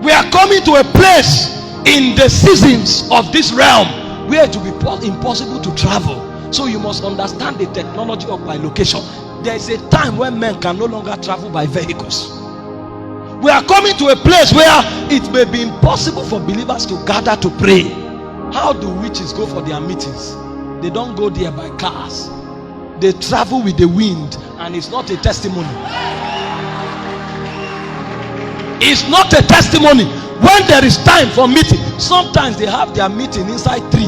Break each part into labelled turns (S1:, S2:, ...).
S1: We are coming to a place in the seasons of this realm where it will be impossible to travel. So you must understand the technology of bilocation. There is a time when men can no longer travel by vehicles. We are coming to a place where it may be impossible for believers to gather to pray. How do witches go for their meetings? They don't go there by cars. They travel with the wind, and it's not a testimony. It's not a testimony. When there is time for meeting, sometimes they have their meeting inside tree,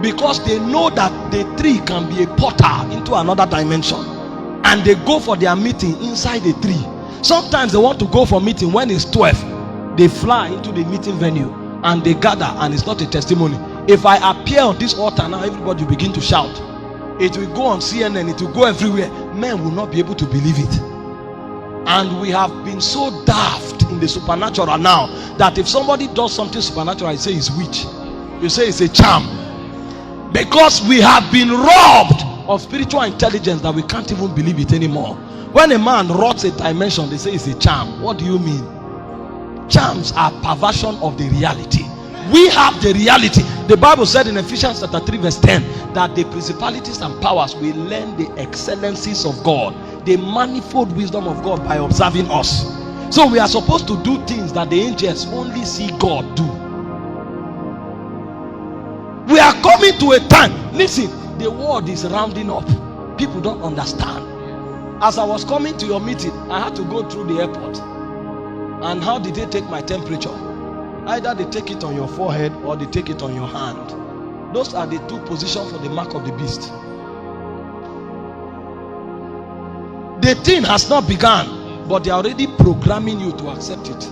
S1: because they know that the tree can be a portal into another dimension, and they go for their meeting inside the tree. Sometimes they want to go for meeting when it's 12. They fly into the meeting venue and they gather, and it's not a testimony. If I appear on this altar now, everybody will begin to shout. It will go on CNN, it will go everywhere. Men will not be able to believe it. And we have been so daft in the supernatural now that if somebody does something supernatural, I say it's witch. You say it's a charm. Because we have been robbed of spiritual intelligence that we can't even believe it anymore. When a man rots a dimension, they say it's a charm. What do you mean? Charms are perversion of the reality. We have the reality. The Bible said in Ephesians chapter 3 verse 10 that the principalities and powers will learn the excellencies of God, the manifold wisdom of God, by observing us. So we are supposed to do things that the angels only see God do. We are coming to a time. Listen, the world is rounding up. People don't understand. As I was coming to your meeting, I had to go through the airport. And how did they take my temperature? Either they take it on your forehead or they take it on your hand. Those are the two positions for the mark of the beast. The thing has not begun, but they are already programming you to accept it.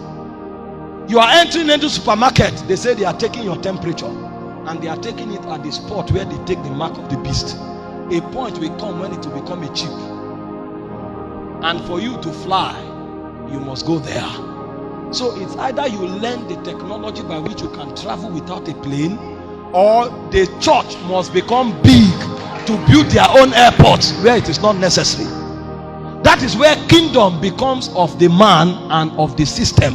S1: You are entering into supermarket, they say they are taking your temperature, and they are taking it at the spot where they take the mark of the beast. A point will come when it will become a chip. And for you to fly, you must go there. So it's either you learn the technology by which you can travel without a plane, or the church must become big to build their own airports where it is not necessary. That is where kingdom becomes of the man and of the system.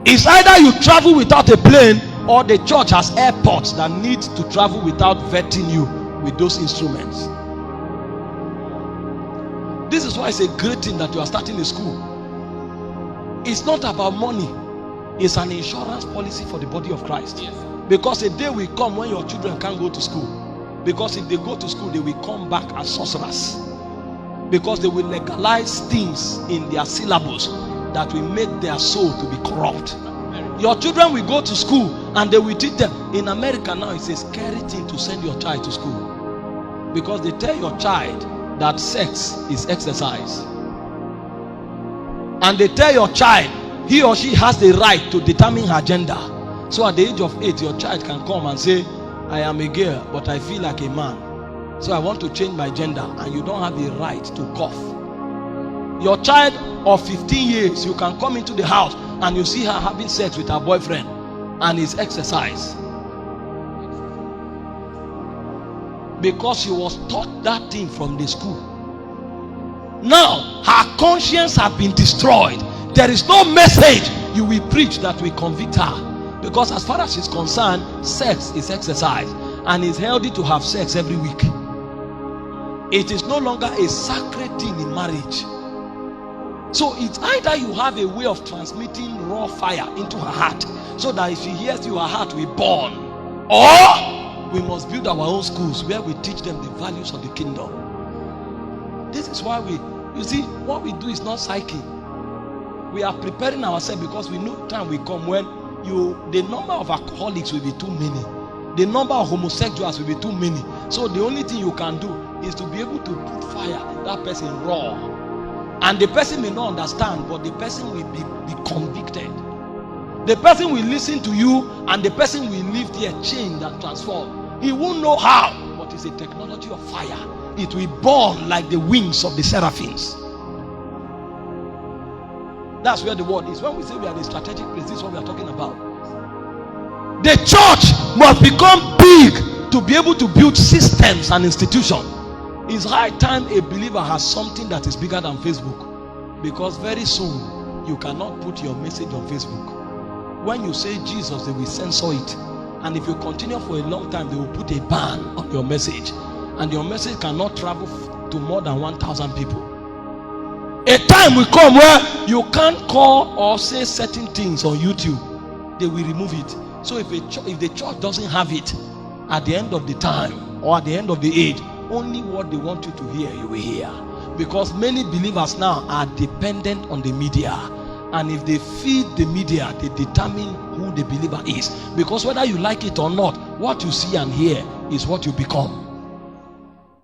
S1: It's either you travel without a plane, or the church has airports that need to travel without vetting you with those instruments. This is why it's a great thing that you are starting a school. It's not about money. It's an insurance policy for the body of Christ. Yes. Because a day will come when your children can't go to school. Because if they go to school, they will come back as sorcerers. Because they will legalize things in their syllabus that will make their soul to be corrupt. Your children will go to school and they will teach them. In America now, it's a scary thing to send your child to school. Because they tell your child that sex is exercise. And they tell your child he or she has the right to determine her gender. So at the age of 8, your child can come and say, I am a girl, but I feel like a man. So I want to change my gender. And you don't have the right to cough. Your child of 15 years, you can come into the house and you see her having sex with her boyfriend. And it's exercise. Because she was taught that thing from the school. Now her conscience has been destroyed. There is no message you will preach that will convict her, because as far as she's concerned, sex is exercise, and it's healthy to have sex every week. It is no longer a sacred thing in marriage. So it's either you have a way of transmitting raw fire into her heart, so that if she hears you, her heart will burn, or we must build our own schools where we teach them the values of the kingdom. This is why you see, what we do is not psyche. We are preparing ourselves because we know time will come when the number of alcoholics will be too many. The number of homosexuals will be too many. So the only thing you can do is to be able to put fire in that person raw. And the person may not understand, but the person will be convicted. The person will listen to you, and the person will live their chain that transform. He won't know how, but it's a technology of fire. It will burn like the wings of the seraphims. That's where the word is. When we say we are in a strategic place, this is what we are talking about. The church must become big to be able to build systems and institutions. It's high time a believer has something that is bigger than Facebook. Because very soon, you cannot put your message on Facebook. when you say Jesus, they will censor it. And if you continue for a long time, they will put a ban on your message. And your message cannot travel to more than 1,000 people. A time will come where you can't call or say certain things on YouTube. They will remove it. So if the church doesn't have it, at the end of the time or at the end of the age, only what they want you to hear, you will hear. Because many believers now are dependent on the media. And if they feed the media, they determine who the believer is. Because whether you like it or not, what you see and hear is what you become.